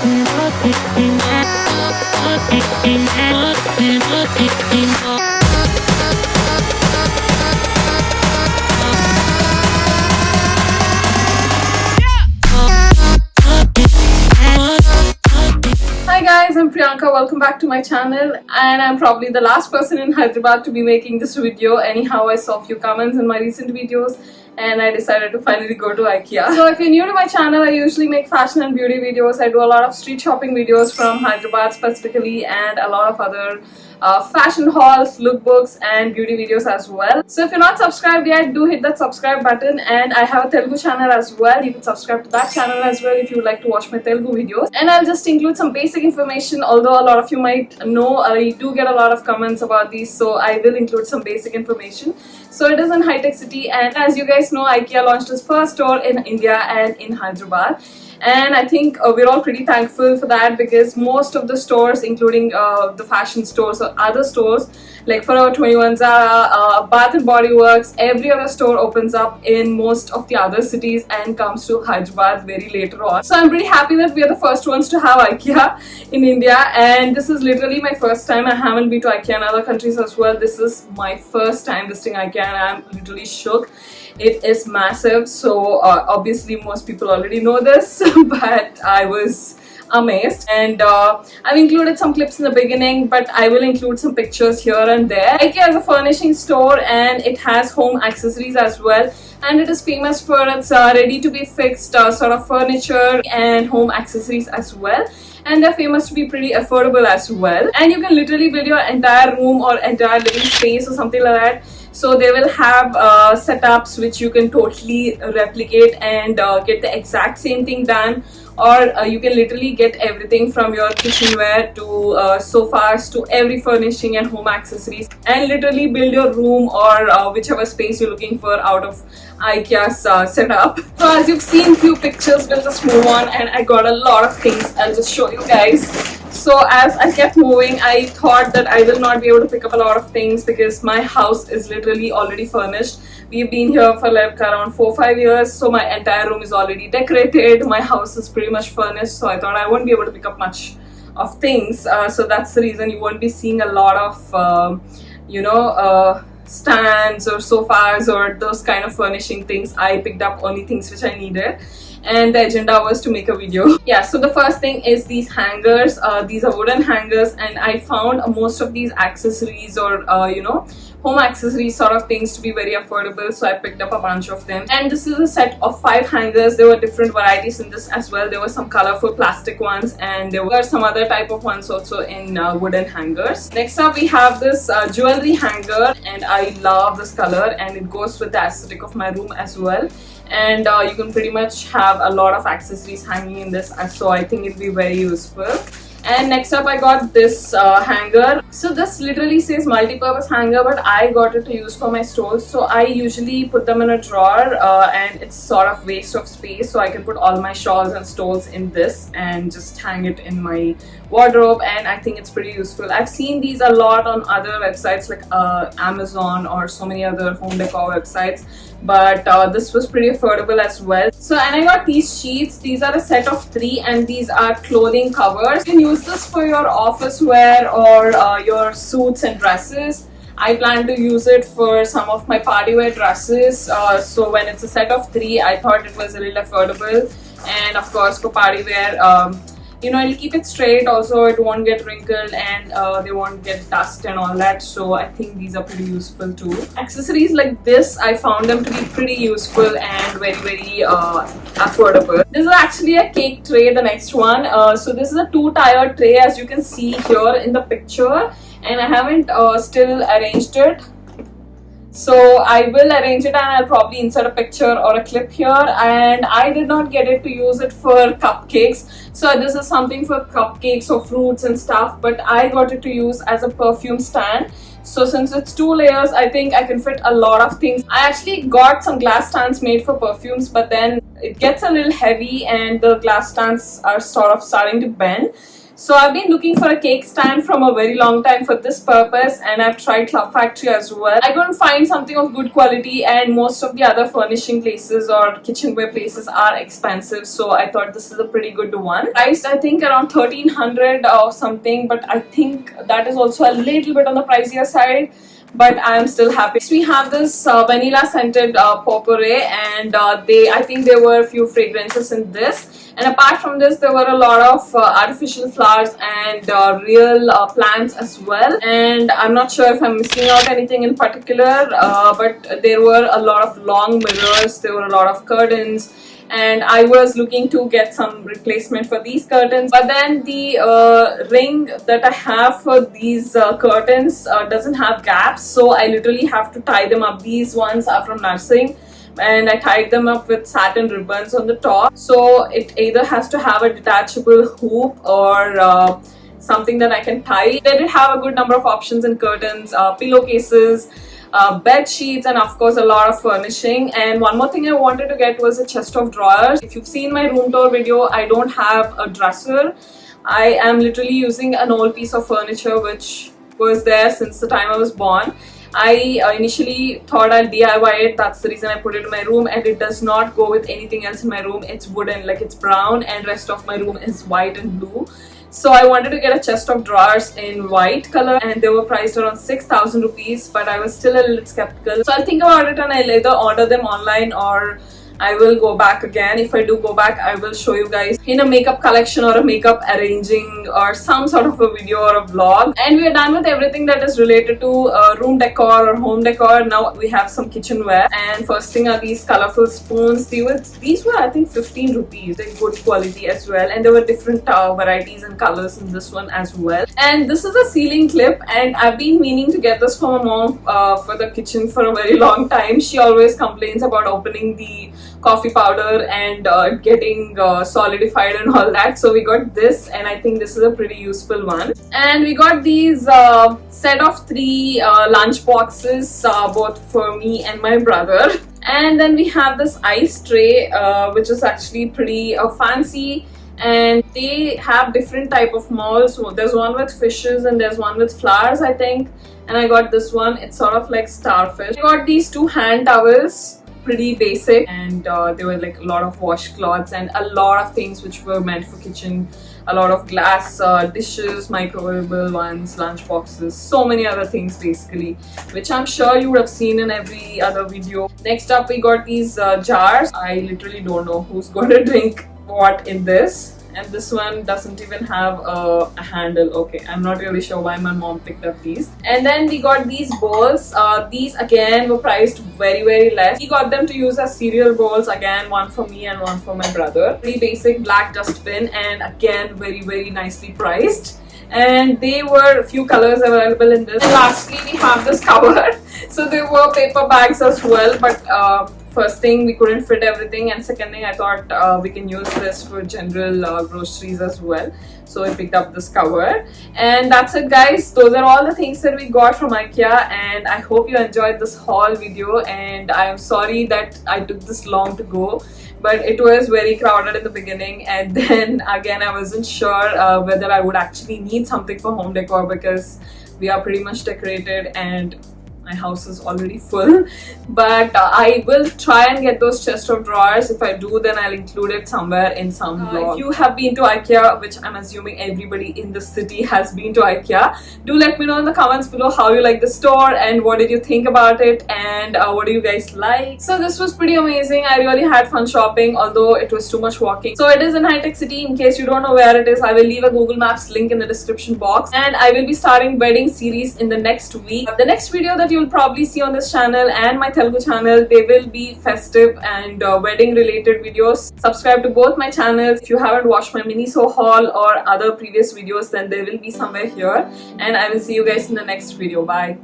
Hi guys, I'm Priyanka. Welcome back to my channel, and I'm probably the last person in Hyderabad to be making this video. Anyhow, I saw a few comments in my recent videos and I decided to finally go to Ikea. So if you're new to my channel, I usually make fashion and beauty videos. I do a lot of street shopping videos from Hyderabad specifically, and a lot of other fashion hauls, lookbooks and beauty videos as well. So if you're not subscribed yet, do hit that subscribe button, and I have a Telugu channel as well. You can subscribe to that channel as well if you would like to watch my Telugu videos. And I'll just include some basic information, although a lot of you might know I do get a lot of comments about these, so I will include some basic information. So it is in High-Tech City, and as you guys know, Ikea launched its first store in India and in Hyderabad. And I think we're all pretty thankful for that, because most of the stores, including the fashion stores or other stores like Forever 21, Zara, Bath and Body Works, every other store opens up in most of the other cities and comes to Hyderabad very later on. So I'm pretty happy that we are the first ones to have Ikea in India, and this is literally my first time. I haven't been to Ikea in other countries as well. This is my first time visiting Ikea and I'm literally shook. It is massive, so obviously most people already know this, but I was amazed. And I've included some clips in the beginning, but I will include some pictures here and there. Ikea is a furnishing store and it has home accessories as well, and it is famous for its ready to be fixed sort of furniture and home accessories as well. And they're famous to be pretty affordable as well, and you can literally build your entire room or entire living space or something like that. So they will have setups which you can totally replicate and get the exact same thing done, or you can literally get everything from your kitchenware to sofas to every furnishing and home accessories, and literally build your room or whichever space you're looking for out of Ikea's setup. So as you've seen few pictures, we'll just move on, and I got a lot of things. I'll just show you guys. So as I kept moving, I thought that I will not be able to pick up a lot of things because my house is literally already furnished. We've been here for like around 4-5 years, so my entire room is already decorated. My house is pretty much furnished, so I thought I won't be able to pick up much of things. So that's the reason you won't be seeing a lot of stands or sofas or those kind of furnishing things. I picked up only things which I needed, and the agenda was to make a video. Yeah, so the first thing is these hangers. These are wooden hangers, and I found most of these accessories or home accessories sort of things to be very affordable, so I picked up a bunch of them. And this is a set of 5 hangers. There were different varieties in this as well. There were some colorful plastic ones, and there were some other type of ones also in wooden hangers. Next up we have this jewelry hanger, and I love this color, and it goes with the aesthetic of my room as well. And you can pretty much have a lot of accessories hanging in this, so I think it'll be very useful. And next up I got this hanger. So this literally says multi-purpose hanger, but I got it to use for my stools. So I usually put them in a drawer and it's sort of waste of space, so I can put all my shawls and stools in this and just hang it in my wardrobe, and I think it's pretty useful. I've seen these a lot on other websites like Amazon or so many other home decor websites, but this was pretty affordable as well. So, and I got these sheets. These are a set of 3, and these are clothing covers. You can use this for your office wear or your suits and dresses. I plan to use it for some of my party wear dresses. So when it's a set of 3, I thought it was a little affordable. And of course for party wear, it'll keep it straight, also it won't get wrinkled, and they won't get dust and all that, so I think these are pretty useful too. Accessories like this, I found them to be pretty useful and very affordable. This is actually a cake tray, the next one. So this is a 2-tiered tray, as you can see here in the picture, and I haven't still arranged it. So I will arrange it, and I'll probably insert a picture or a clip here. And I did not get it to use it for cupcakes. So this is something for cupcakes or fruits and stuff, but I got it to use as a perfume stand. So since it's 2 layers, I think I can fit a lot of things. I actually got some glass stands made for perfumes, but then it gets a little heavy and the glass stands are sort of starting to bend. So I've been looking for a cake stand from a very long time for this purpose, and I've tried Club Factory as well. I couldn't find something of good quality, and most of the other furnishing places or kitchenware places are expensive, so I thought this is a pretty good one. Priced I think around 1300 or something, but I think that is also a little bit on the pricier side, but I am still happy. So we have this vanilla scented potpourri, and I think there were a few fragrances in this. And apart from this, there were a lot of artificial flowers and real plants as well. And I'm not sure if I'm missing out anything in particular, but there were a lot of long mirrors, there were a lot of curtains, and I was looking to get some replacement for these curtains. But then the ring that I have for these curtains doesn't have gaps, so I literally have to tie them up. These ones are from nursing, and I tied them up with satin ribbons on the top, so it either has to have a detachable hoop or something that I can tie. They did have a good number of options in curtains, pillowcases, bed sheets, and of course a lot of furnishing. And one more thing I wanted to get was a chest of drawers. If you've seen my room tour video, I don't have a dresser. I am literally using an old piece of furniture which was there since the time I was born. I initially thought I'll DIY it, that's the reason I put it in my room, and it does not go with anything else in my room. It's wooden, like it's brown, and rest of my room is white and blue. So I wanted to get a chest of drawers in white color, and they were priced around 6,000 rupees, but I was still a little skeptical. So I'll think about it, and I'll either order them online or I will go back again. If I do go back, I will show you guys in a makeup collection or a makeup arranging or some sort of a video or a vlog. And we are done with everything that is related to room decor or home decor. Now we have some kitchenware, and first thing are these colorful spoons. These were I think 15 rupees. They're good quality as well, and there were different varieties and colors in this one as well. And this is a ceiling clip, and I've been meaning to get this for my mom for the kitchen for a very long time. She always complains about opening the coffee powder and getting solidified and all that, so we got this, and I think this is a pretty useful one. And we got these set of 3 lunch boxes, both for me and my brother. And then we have this ice tray, which is actually pretty fancy, and they have different type of molds. So there's one with fishes and there's one with flowers, I think, and I got this one. It's sort of like starfish. I got these 2 hand towels, pretty basic, and there were like a lot of washcloths and a lot of things which were meant for kitchen. A lot of glass dishes, microwavable ones, lunch boxes, so many other things basically, which I'm sure you would have seen in every other video. Next up, we got these jars. I literally don't know who's going to drink what in this. And this one doesn't even have a handle. Okay, I'm not really sure why my mom picked up these. And then we got these bowls. These again were priced very less. We got them to use as cereal bowls, again one for me and one for my brother. Pretty basic black dustbin, and again very nicely priced. And there were a few colors available in this. And lastly, we have this cover. So there were paper bags as well, but first thing, we couldn't fit everything, and second thing, I thought we can use this for general groceries as well. So I picked up this cover, and that's it, guys. Those are all the things that we got from Ikea, and I hope you enjoyed this haul video. And I am sorry that I took this long to go, but it was very crowded in the beginning, and then again I wasn't sure whether I would actually need something for home decor, because we are pretty much decorated and my house is already full. But I will try and get those chest of drawers. If I do, then I'll include it somewhere in some vlog. If you have been to Ikea, which I'm assuming everybody in the city has been to Ikea, do let me know in the comments below how you like the store and what did you think about it, and what do you guys like. So this was pretty amazing. I really had fun shopping, although it was too much walking. So it is in High Tech City. In case you don't know where it is, I will leave a Google Maps link in the description box, and I will be starting wedding series in the next week. The next video that you'll probably see on this channel and my Telugu channel, they will be festive and wedding related videos. Subscribe to both my channels. If you haven't watched my Miniso haul or other previous videos, then they will be somewhere here, and I will see you guys in the next video. Bye.